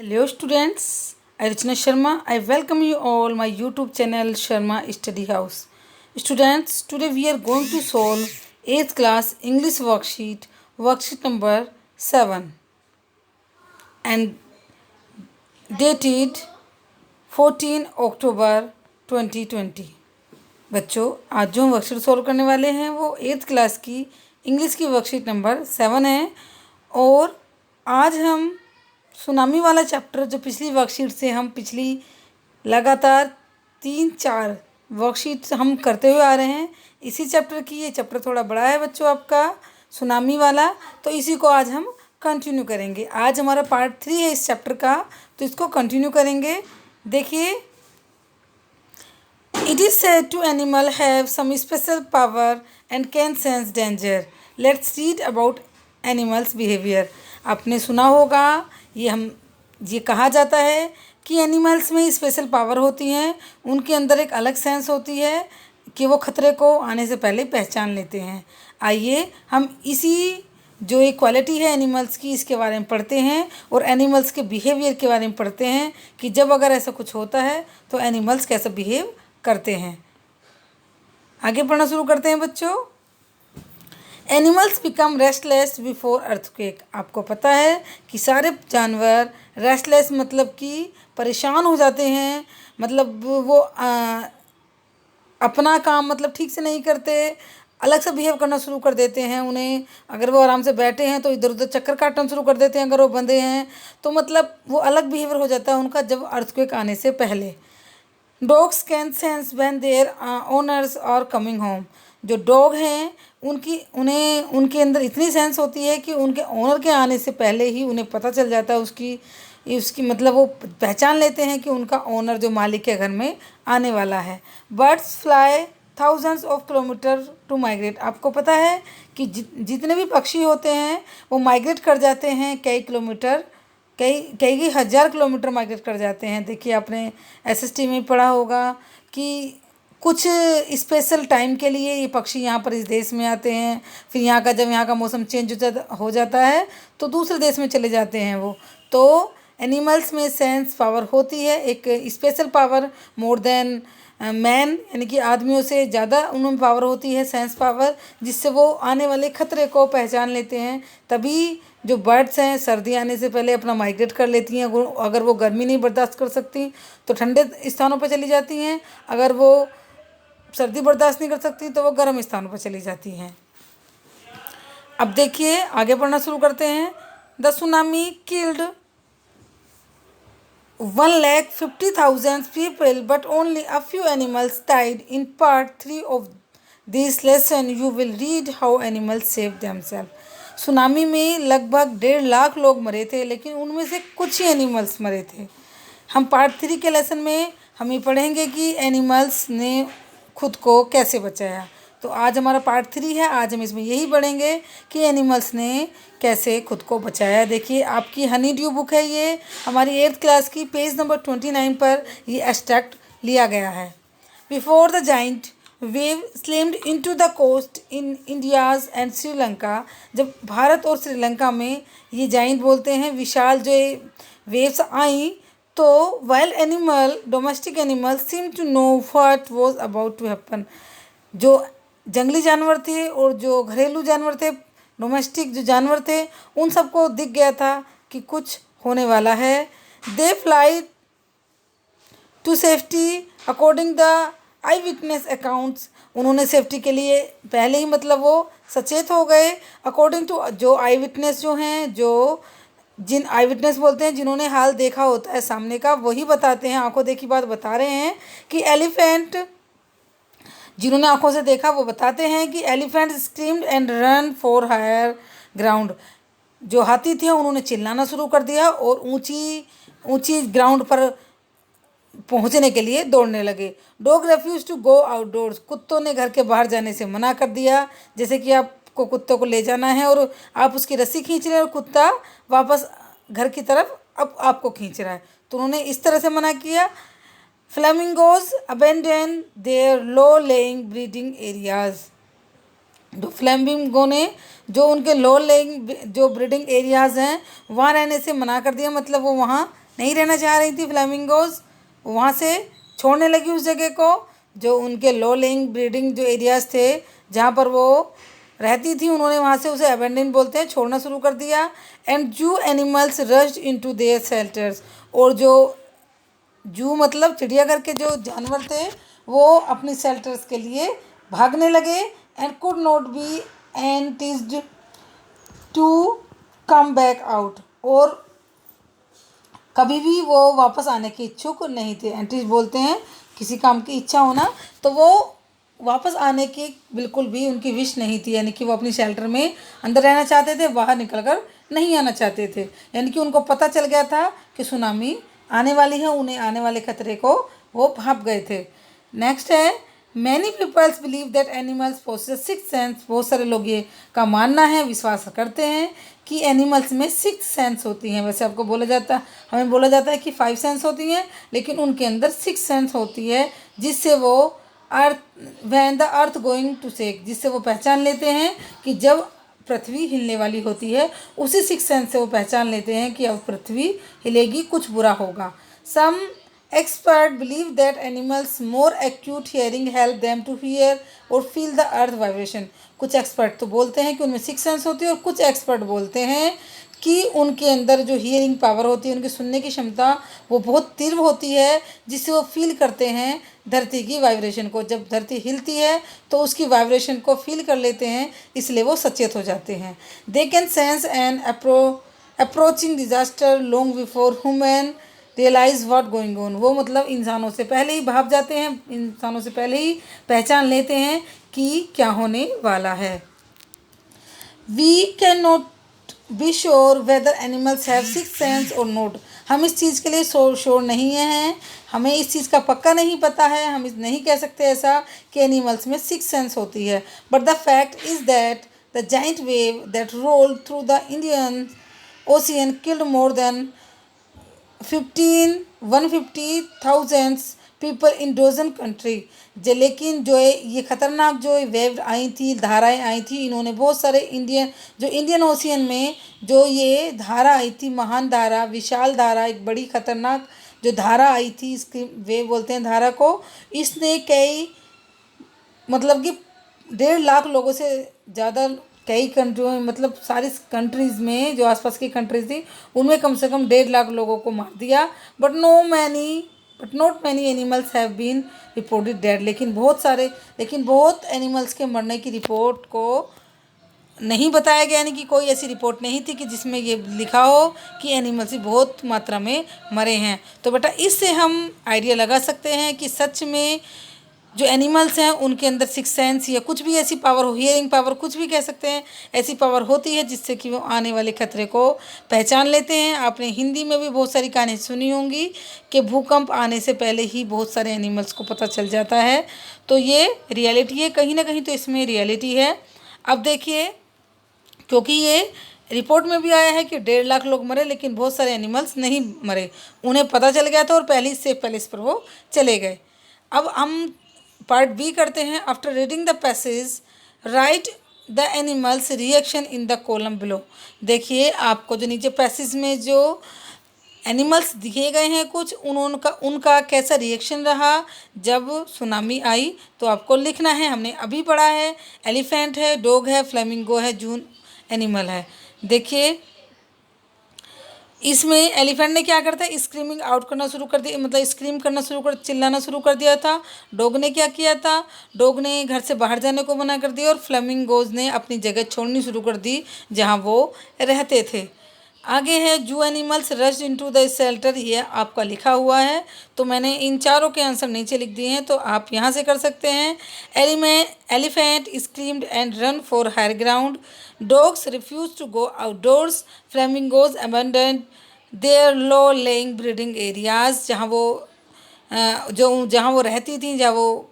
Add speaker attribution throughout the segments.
Speaker 1: Hello students, I Rachna Sharma. I welcome you all my YouTube channel Sharma Study House. Students, today we are going to solve 8th class English worksheet number 7 and dated 14 October 2020. बच्चों, आज जो हम worksheet solve करने वाले हैं वो 8th class की English की वर्कशीट नंबर 7 है और आज हम सुनामी वाला चैप्टर जो पिछली वर्कशीट से हम पिछली लगातार 3-4 वर्कशीट हम करते हुए आ रहे हैं इसी चैप्टर की। ये चैप्टर थोड़ा बड़ा है बच्चों आपका सुनामी वाला, तो इसी को आज हम कंटिन्यू करेंगे। आज हमारा पार्ट 3 है इस चैप्टर का, तो इसको कंटिन्यू करेंगे। देखिए, It is said to animal have some special power and can sense danger. Let's read about animals behavior. आपने सुना होगा ये कहा जाता है कि एनिमल्स में स्पेशल पावर होती हैं, उनके अंदर एक अलग सेंस होती है कि वो खतरे को आने से पहले पहचान लेते हैं। आइए हम इसी जो एक क्वालिटी है एनिमल्स की इसके बारे में पढ़ते हैं और एनिमल्स के बिहेवियर के बारे में पढ़ते हैं कि जब अगर ऐसा कुछ होता है तो एनिमल्स कैसे बिहेव करते हैं। आगे पढ़ना शुरू करते हैं बच्चों। Animals become restless before earthquake. आपको पता है कि सारे जानवर रेस्टलेस मतलब कि परेशान हो जाते हैं, मतलब वो अपना काम मतलब ठीक से नहीं करते, अलग से बिहेव करना शुरू कर देते हैं। उन्हें अगर वो आराम से बैठे हैं तो इधर उधर चक्कर काटना शुरू कर देते हैं, अगर वो बंधे हैं तो मतलब वो अलग बिहेवियर हो जाता है उनका जब अर्थक्वेक आने से पहले। Dogs can sense when their owners are coming home. जो डॉग हैं उनके अंदर इतनी सेंस होती है कि उनके ओनर के आने से पहले ही उन्हें पता चल जाता है उसकी मतलब वो पहचान लेते हैं कि उनका ओनर जो मालिक के घर में आने वाला है। Birds fly thousands of kilometer to migrate. आपको पता है कि जितने भी पक्षी होते हैं वो माइग्रेट कर जाते हैं कई हज़ार किलोमीटर माइग्रेट कर जाते हैं। देखिए, आपने एसएसटी में पढ़ा होगा कि कुछ स्पेशल टाइम के लिए ये पक्षी यहाँ पर इस देश में आते हैं, फिर जब यहाँ का मौसम चेंज हो जाता है तो दूसरे देश में चले जाते हैं वो। तो एनिमल्स में सेंस पावर होती है, एक special power more than man, यानी कि आदमियों से ज़्यादा उनमें पावर होती है सेंस पावर, जिससे वो आने वाले खतरे को पहचान लेते हैं। तभी जो बर्ड्स हैं सर्दी आने से पहले अपना माइग्रेट कर लेती हैं। अगर वो गर्मी नहीं बर्दाश्त कर सकती तो ठंडे स्थानों पर चली जाती हैं, अगर वो सर्दी बर्दाश्त नहीं कर सकती तो वो गर्म स्थानों पर चली जाती हैं। अब देखिए, आगे पढ़ना शुरू करते हैं। The tsunami killed 1,50,000 people but only a few animals died. In part 3 of this lesson you will read how animals saved themselves. Tsunami में लगभग 1.5 लाख लोग मरे थे, लेकिन उनमें से कुछ ही एनिमल्स मरे थे। हम पार्ट 3 के लेसन में हम ये पढ़ेंगे कि एनिमल्स ने खुद को कैसे बचाया। तो आज हमारा पार्ट 3 है, आज हम इसमें यही पढ़ेंगे कि एनिमल्स ने कैसे खुद को बचाया। देखिए, आपकी हनी ड्यू बुक है, ये हमारी 8th क्लास की पेज नंबर 29 पर ये एक्सट्रैक्ट लिया गया है। Before the giant wave slammed into the coast in India's and Sri Lanka. जब भारत और श्रीलंका में ये जाइंट बोलते हैं विशाल जो वेव्स आई, तो wild animal domestic animal seem to know what was about to happen. जो जंगली जानवर थे और जो घरेलू जानवर थे, डोमेस्टिक जो जानवर थे, उन सबको दिख गया था कि कुछ होने वाला है। They fly to safety according the eye witness accounts. उन्होंने सेफ्टी के लिए पहले ही मतलब वो सचेत हो गए। अकॉर्डिंग टू जो आई विटनेस जो हैं, जिन आई विटनेस बोलते हैं जिन्होंने हाल देखा होता है सामने का, वही बताते हैं, आंखों देखी बात बता रहे हैं कि एलिफेंट, जिन्होंने आंखों से देखा वो बताते हैं कि elephant screamed and run for higher ground. जो हाथी थे उन्होंने चिल्लाना शुरू कर दिया और ऊंची ग्राउंड पर पहुंचने के लिए दौड़ने लगे। Dog refuse to go outdoors. कुत्तों ने घर के बाहर जाने से मना कर दिया। जैसे कि आपको कुत्तों को ले जाना है और आप उसकी रस्सी खींच रहे हैं और कुत्ता वापस घर की तरफ अब आपको खींच रहा है, तो उन्होंने इस तरह से मना किया। Flamingos abandon their low laying breeding areas. जो फ्लेमिंगो ने जो उनके लो लेइंग जो ब्रीडिंग एरियाज़ हैं वहाँ रहने से मना कर दिया, मतलब वो वहाँ नहीं रहना चाह रही थी फ्लेमिंगोज, वहाँ से छोड़ने लगी उस जगह को। जो उनके लो लेइंग ब्रीडिंग जो एरियाज थे जहाँ पर वो रहती थी, उन्होंने वहाँ से उसे अबेंडन बोलते हैं, छोड़ना शुरू कर दिया। एंड जू animals rushed into their shelters, और जो जू मतलब चिड़ियाघर के जो जानवर थे वो अपनी शेल्टर्स के लिए भागने लगे। And could not be enticed to come back out, और कभी भी वो वापस आने के इच्छुक नहीं थे। एंटिस्ट बोलते हैं किसी काम की इच्छा होना, तो वो वापस आने की बिल्कुल भी उनकी विश नहीं थी, यानी कि वो अपनी शेल्टर में अंदर रहना चाहते थे, बाहर निकलकर नहीं आना चाहते थे। यानी कि उनको पता चल गया था कि सुनामी आने वाली है, उन्हें आने वाले खतरे को वो भाप गए थे। नेक्स्ट है, many peoples believe that animals possess six sense. बहुत सारे लोग ये का मानना है, विश्वास करते हैं कि एनिमल्स में सिक्स सेंस होती हैं। वैसे आपको बोला जाता हमें बोला जाता है कि फाइव सेंस होती हैं, लेकिन उनके अंदर सिक्स सेंस होती है, जिससे वो earth when the earth going to shake, जिससे वो पहचान लेते हैं कि जब पृथ्वी हिलने वाली होती है, उसी सिक्स सेंस से वो पहचान लेते हैं कि अब पृथ्वी हिलेगी, कुछ बुरा होगा। Some expert believe that animals more acute hearing help them to hear or feel the earth vibration. कुछ एक्सपर्ट तो बोलते हैं कि उनमें सिक्स सेंस होती है, और कुछ एक्सपर्ट बोलते हैं कि उनके अंदर जो हियरिंग पावर होती है, उनकी सुनने की क्षमता वो बहुत तीव्र होती है, जिससे वो फील करते हैं धरती की वाइब्रेशन को। जब धरती हिलती है तो उसकी वाइब्रेशन को फील कर लेते हैं, इसलिए वो सचेत हो जाते हैं। They can sense an approaching disaster long before human realize what going on. वो मतलब इंसानों से पहले ही भाप जाते हैं, इंसानों से पहले ही पहचान लेते हैं कि क्या होने वाला है। We can not be sure whether animals have six sense or not. हम इस चीज़ के लिए श्योर नहीं हैं, हमें इस चीज़ का पक्का नहीं पता है, हम नहीं कह सकते ऐसा कि एनिमल्स में सिक्स सेंस होती है। But the fact is that the giant wave that roll through the Indian ocean killed more than 150,000 people in dozen country. लेकिन जो ये खतरनाक जो वेव आई थी, धाराएं आई थी, इन्होंने बहुत सारे इंडियन ओशियन में जो ये धारा आई थी, महान धारा, विशाल धारा, एक बड़ी खतरनाक जो धारा आई थी, इसकी वेव बोलते हैं धारा को, इसने कई मतलब कि 1.5 लाख लोगों से ज़्यादा कई कंट्रियों में, मतलब सारी कंट्रीज़ में जो आसपास की कंट्रीज थी उनमें कम से कम 1.5 लाख लोगों को मार दिया। But not many animals have been reported dead. लेकिन बहुत एनिमल्स के मरने की रिपोर्ट को नहीं बताया गया, यानी कि कोई ऐसी रिपोर्ट नहीं थी कि जिसमें ये लिखा हो कि एनिमल्स ही बहुत मात्रा में मरे हैं। तो बेटा इससे हम आइडिया लगा सकते हैं कि सच में जो एनिमल्स हैं उनके अंदर सिक्स सेंस या कुछ भी ऐसी पावर हो, हियरिंग पावर कुछ भी कह सकते हैं, ऐसी पावर होती है जिससे कि वो आने वाले खतरे को पहचान लेते हैं। आपने हिंदी में भी बहुत सारी कहानी सुनी होंगी कि भूकंप आने से पहले ही बहुत सारे एनिमल्स को पता चल जाता है। तो ये रियलिटी है, कहीं ना कहीं तो इसमें रियलिटी है। अब देखिए, क्योंकि ये रिपोर्ट में भी आया है कि 1.5 लाख लोग मरे, लेकिन बहुत सारे एनिमल्स नहीं मरे, उन्हें पता चल गया था और पहले से पैलेस पर वो चले गए। अब हम पार्ट बी करते हैं। After reading the passage right the animals reaction in the column below. देखिए आपको जो नीचे पैसेज में जो एनिमल्स दिए गए हैं कुछ, उनका कैसा रिएक्शन रहा जब सुनामी आई, तो आपको लिखना है। हमने अभी पढ़ा है, एलिफेंट है, डॉग है, फ्लेमिंगो है, जून एनिमल है। देखिए इसमें एलिफेंट ने क्या करता है, स्क्रीमिंग आउट करना शुरू कर दिया, मतलब स्क्रीम करना चिल्लाना शुरू कर दिया था। डॉग ने क्या किया था, डॉग ने घर से बाहर जाने को मना कर दिया, और फ्लेमिंगोज ने अपनी जगह छोड़नी शुरू कर दी जहां वो रहते थे। आगे है जू animals rushed into the shelter, ये आपका लिखा हुआ है, तो मैंने इन चारों के आंसर नीचे लिख दिए हैं, तो आप यहाँ से कर सकते हैं। Elephant screamed and run for higher ground, dogs refuse to go outdoors, flamingos abandon their low laying breeding areas, जहाँ वो रहती थी, जहाँ वो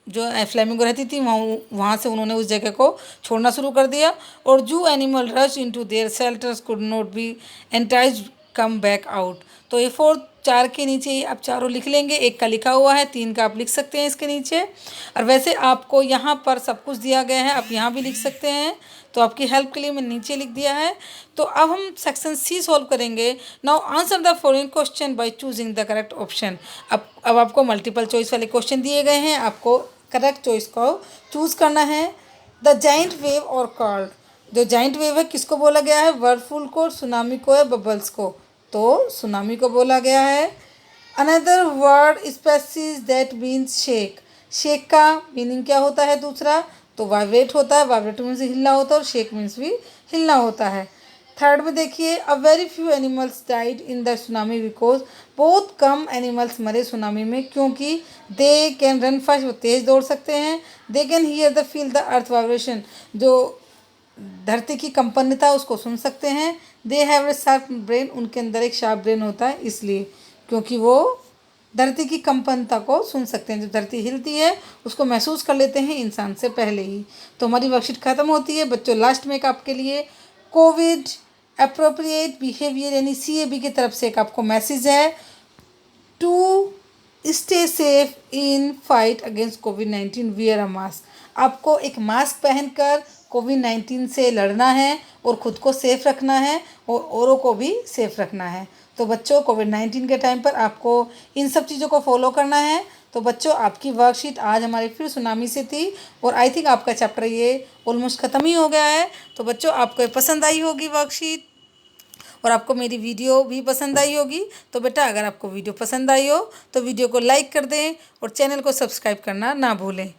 Speaker 1: जो फ्लेमिंगो रहती थी वहाँ से उन्होंने उस जगह को छोड़ना शुरू कर दिया। और जू animal rush into their shelters could not B enticed come back out. तो ये 4 के नीचे ही आप चारों लिख लेंगे, एक का लिखा हुआ है, 3 का आप लिख सकते हैं इसके नीचे। और वैसे आपको यहाँ पर सब कुछ दिया गया है, आप यहाँ भी लिख सकते हैं। तो आपकी हेल्प के लिए मैंने नीचे लिख दिया है। तो अब हम सेक्शन सी सॉल्व करेंगे। Now answer the following question by choosing the correct option. अब आपको मल्टीपल चॉइस वाले क्वेश्चन दिए गए हैं, आपको करेक्ट चॉइस को चूज करना है। द जाइंट वेव और कॉल्ड, जो जाइंट वेव है किसको बोला गया है, वर्लपूल को, सुनामी को या बबल्स को, तो सुनामी को बोला गया है। Another word species that means shake, shake का मीनिंग क्या होता है दूसरा, तो वाइब्रेट होता है, वाइब्रेट मीन्स हिलना होता है और शेक मीन्स भी हिलना होता है। थर्ड में देखिए, a very few animals died in the tsunami because, बहुत कम एनिमल्स मरे सुनामी में क्योंकि दे कैन रन फास्ट, वो तेज़ दौड़ सकते हैं। They can hear the feel the earth vibration, जो धरती की कंपनता उसको सुन सकते हैं। They have a sharp brain, उनके अंदर एक शार्प ब्रेन होता है इसलिए, क्योंकि वो धरती की कंपनता को सुन सकते हैं, जब धरती हिलती है उसको महसूस कर लेते हैं इंसान से पहले ही। तो हमारी वर्कशीट खत्म होती है बच्चों। लास्ट में एक आपके लिए कोविड अप्रोप्रिएट बिहेवियर यानी CAB की तरफ से एक आपको मैसेज है, to stay safe in fight against कोविड-19 वियर अ मास्क। आपको एक मास्क पहनकर कोविड-19 से लड़ना है और ख़ुद को सेफ रखना है और औरों को भी सेफ रखना है। तो बच्चों, कोविड-19 के टाइम पर आपको इन सब चीज़ों को फॉलो करना है। तो बच्चों, आपकी वर्कशीट आज हमारी फिर सुनामी से थी और आई थिंक आपका चैप्टर ये ऑलमोस्ट ख़त्म ही हो गया है। तो बच्चों, आपको ये पसंद आई होगी वर्कशीट और आपको मेरी वीडियो भी पसंद आई होगी। तो बेटा, अगर आपको वीडियो पसंद आई हो तो वीडियो को लाइक कर दें और चैनल को सब्सक्राइब करना ना भूलें।